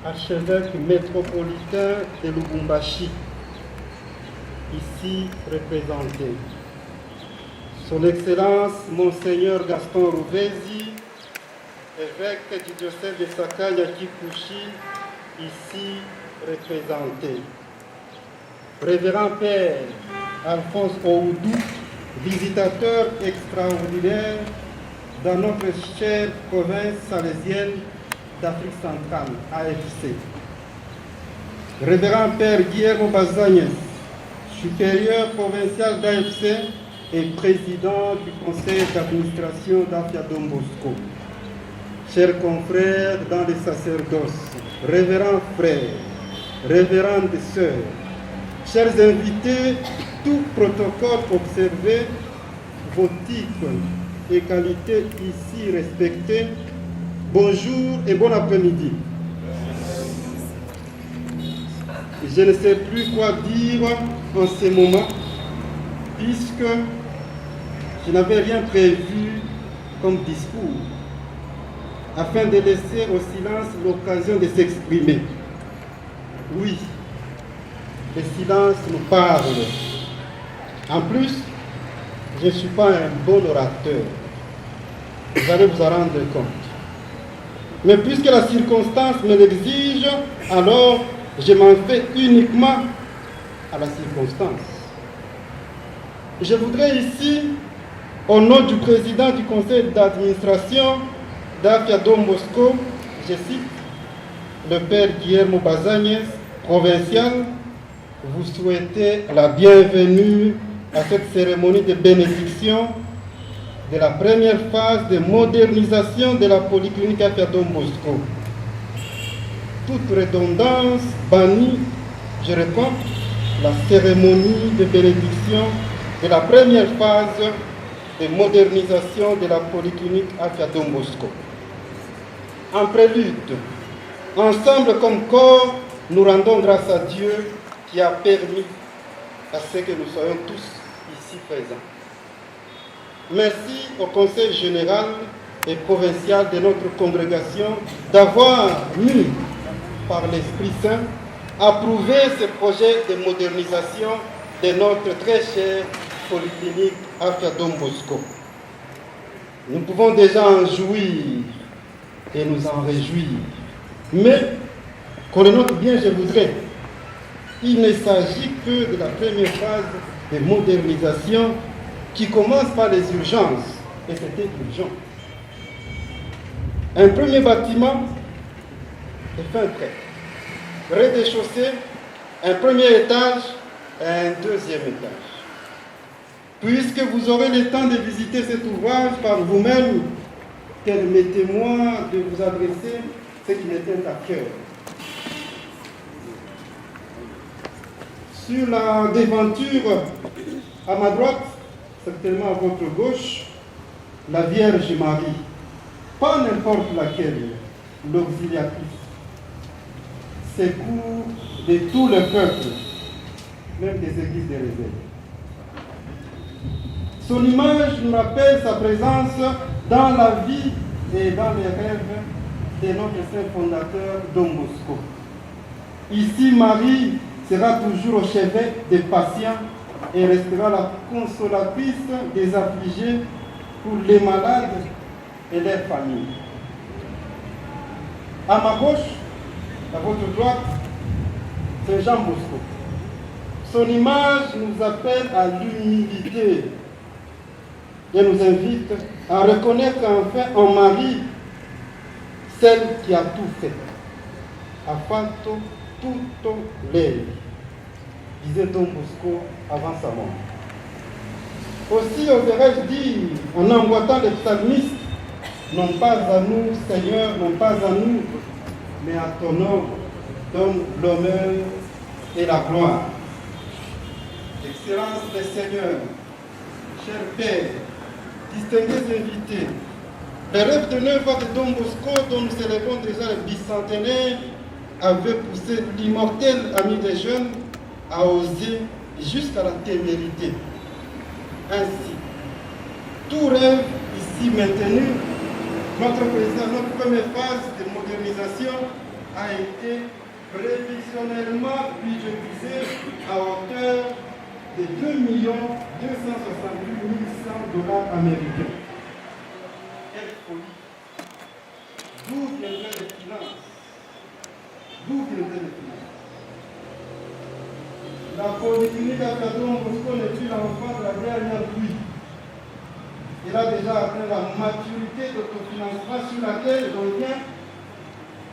archevêque métropolitain de Lubumbashi, ici représenté. Son Excellence, Monseigneur Gaston Rouvezi, évêque du diocèse de Sakaya-Kikuchi, ici représenté. Révérend Père Alphonse Oudou, visitateur extraordinaire dans notre chère province salésienne d'Afrique centrale, AFC. Révérend Père Guillermo Bazagnes, supérieur provincial d'AFC et président du conseil d'administration d'Afia Don Bosco. Chers confrères dans les sacerdoces, révérends frères, révérendes sœurs, chers invités, tout protocole observé, vos titres et qualités ici respectés, bonjour et bon après-midi. Je ne sais plus quoi dire en ce moment, puisque je n'avais rien prévu comme discours, afin de laisser au silence l'occasion de s'exprimer. Oui, le silence nous parle. En plus, je ne suis pas un bon orateur. Vous allez vous en rendre compte. Mais puisque la circonstance me l'exige, alors je m'en fais uniquement à la circonstance. Je voudrais ici, au nom du président du conseil d'administration d'Afia Don Bosco, je cite, le Père Guillermo Bazagnes, provincial, vous souhaiter la bienvenue à cette cérémonie de bénédiction de la première phase de modernisation de la polyclinique Afia Don Bosco. Toute redondance bannie, je réponds, la cérémonie de bénédiction de la première phase de modernisation de la polyclinique Afia Don Bosco. En prélude, ensemble comme corps, nous rendons grâce à Dieu qui a permis à ce que nous soyons tous ici présents. Merci au Conseil général et provincial de notre congrégation d'avoir mis par l'Esprit Saint approuvé ce projet de modernisation de notre très chère polyclinique Afia Don Bosco. Nous pouvons déjà en jouir et nous en réjouir. Mais, qu'on le note bien, je voudrais, il ne s'agit que de la première phase de modernisation qui commence par les urgences, et c'était urgent. Un premier bâtiment est fin prêt. Rez-de-chaussée, un premier étage et un deuxième étage. Puisque vous aurez le temps de visiter cet ouvrage par vous-même, permettez-moi de vous adresser ce qui m'était à cœur. Sur la devanture, à ma droite, certainement à votre gauche, la Vierge Marie, pas n'importe laquelle, l'auxiliatrice, secours de tout le peuple, même des églises de réveil. Son image nous rappelle sa présence dans la vie et dans les rêves de notre saint fondateur Don Bosco. Ici, Marie sera toujours au chevet des patients et restera la consolatrice des affligés pour les malades et leurs familles. À ma gauche, à votre droite, c'est Jean Bosco. Son image nous appelle à l'humilité et nous invite à reconnaître enfin en Marie celle qui a tout fait. A fatto tutto lei, disait Don Bosco avant sa mort. Aussi oserais-je dire, en emboîtant les psalmistes, non pas à nous, Seigneur, non pas à nous, mais à ton nom, donne l'honneur et la gloire. Excellence des Seigneurs, cher Père, distingués invités, le rêve de 9 ans de Don Bosco, dont nous célébrons déjà le bicentenaire, avait poussé l'immortel ami des jeunes à oser jusqu'à la témérité. Ainsi, tout rêve ici maintenu, notre première phase de modernisation a été prévisionnellement budgétisé à hauteur de 2 268 100 $ américains. Quelle folie! D'où viendraient les finances? D'où viendraient les finances? La polyclinique à Don Bosco n'est plus l'enfant de la dernière pluie. Elle a déjà atteint la maturité d'autofinancement sur laquelle rien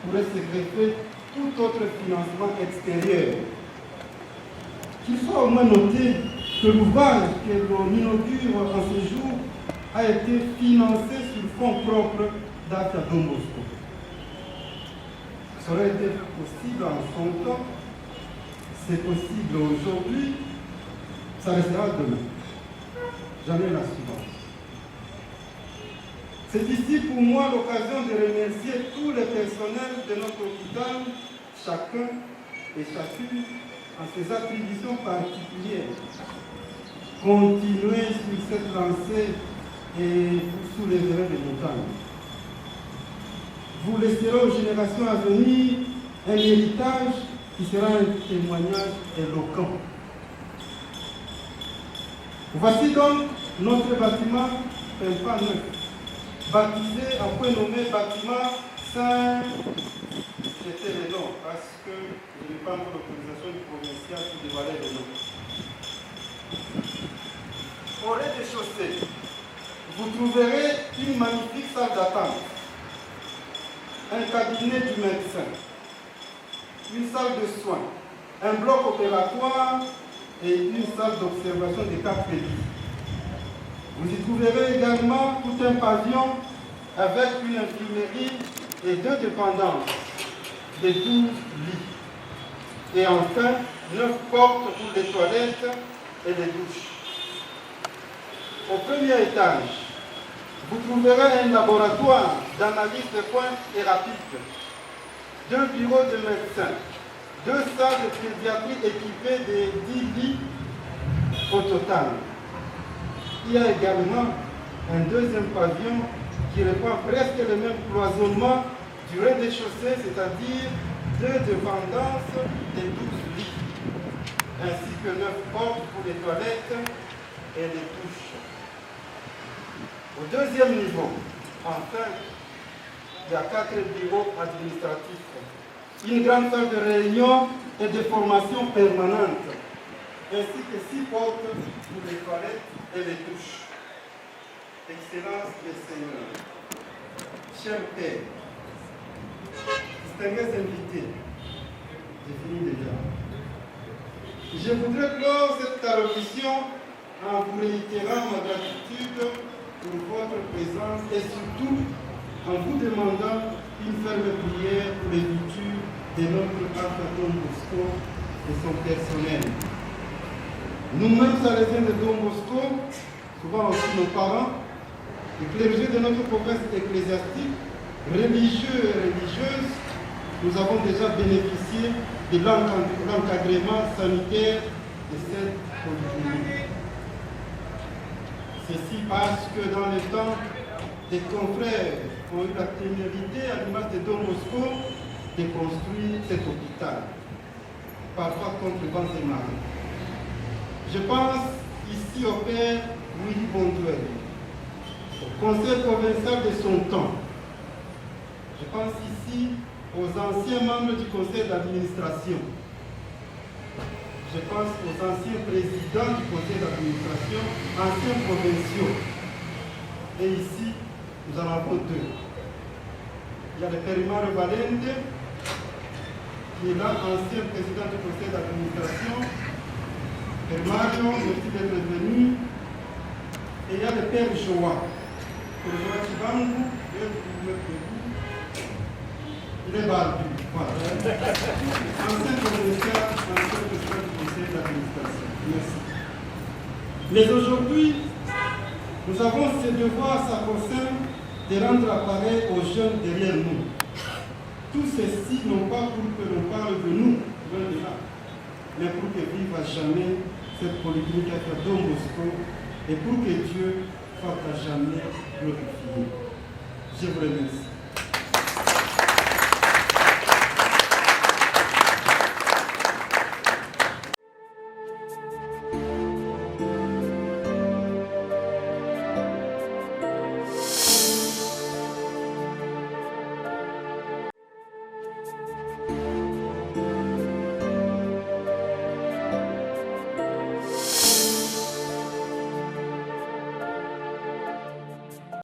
pourrait se greffer tout autre financement extérieur. Qu'il soit au moins noté que l'ouvrage que l'on inaugure en ce jour a été financé sur fonds propres d'Afia Don Bosco. Ça aurait été possible en son temps, c'est possible aujourd'hui, ça restera demain. J'en ai l'assurance. C'est ici pour moi l'occasion de remercier tous les personnels de notre hôpital, chacun et chacune en ses attributions particulières. Continuez sur cette lancée et vous soulèverez les montagnes. Vous laisserez aux générations à venir un héritage qui sera un témoignage éloquent. Voici donc notre bâtiment Pempa neuf, baptisé en point nommé bâtiment Saint. J'étais le nom parce que je n'ai pas encore l'autorisation du provincial pour dévoiler le nom. Au rez-de-chaussée, vous trouverez une magnifique salle d'attente, un cabinet du médecin, une salle de soins, un bloc opératoire et une salle d'observation des cas prévus. Vous y trouverez également tout un pavillon avec une infirmerie et 2 dépendances, de 12 lits. Et enfin, 9 portes pour les toilettes et les douches. Au premier étage, vous trouverez un laboratoire d'analyse de points et rapide, 2 bureaux de médecins, 2 salles de pédiatrie équipées de 10 lits au total. Il y a également un deuxième pavillon qui reprend presque le même cloisonnement du rez-de-chaussée, c'est-à-dire 2 dépendances de 12 lits, ainsi que 9 portes pour les toilettes et les douches. Au deuxième niveau, enfin, il y a 4 bureaux administratifs, une grande salle de réunion et de formation permanente, ainsi que 6 portes pour les toilettes et les douches. Excellences des Seigneurs, chers pères, distingués invités, j'ai fini déjà. Je voudrais clore cette allocution en vous réitérant ma gratitude pour votre présence et surtout en vous demandant une ferme prière pour les futurs de notre Afia Don Bosco et son personnel. Nous-mêmes, Salésiens de Don Bosco, souvent aussi nos parents, les clergés de notre province ecclésiastique, religieux et religieuses, nous avons déjà bénéficié de l'encadrement sanitaire de cette polyclinique. Ceci parce que dans le temps, des confrères ont eu la témérité, à l'image de Don Bosco, de construire cet hôpital, parfois contre vents et marées. Je pense ici au père Louis Bonduel, au conseil provincial de son temps. Je pense ici aux anciens membres du conseil d'administration. Je pense aux anciens présidents du conseil d'administration, anciens provinciaux. Et ici, nous en avons 2. Il y a le père Mario Valente, qui est là, ancien président du conseil d'administration. Père Mario, merci d'être venu. Et il y a le père Joa. Le Joa Kibangu, il est barbu. Voilà. Ancien provincial, ancien président du conseil d'administration. Merci. Mais aujourd'hui, nous avons ce devoir sacro-saint de rendre appareil aux jeunes derrière nous. Tout ceci non pas pour que l'on parle de nous, loin de là, mais pour que vive à jamais cette polyclinique Afia Don Bosco et pour que Dieu soit à jamais glorifié. Je vous remercie.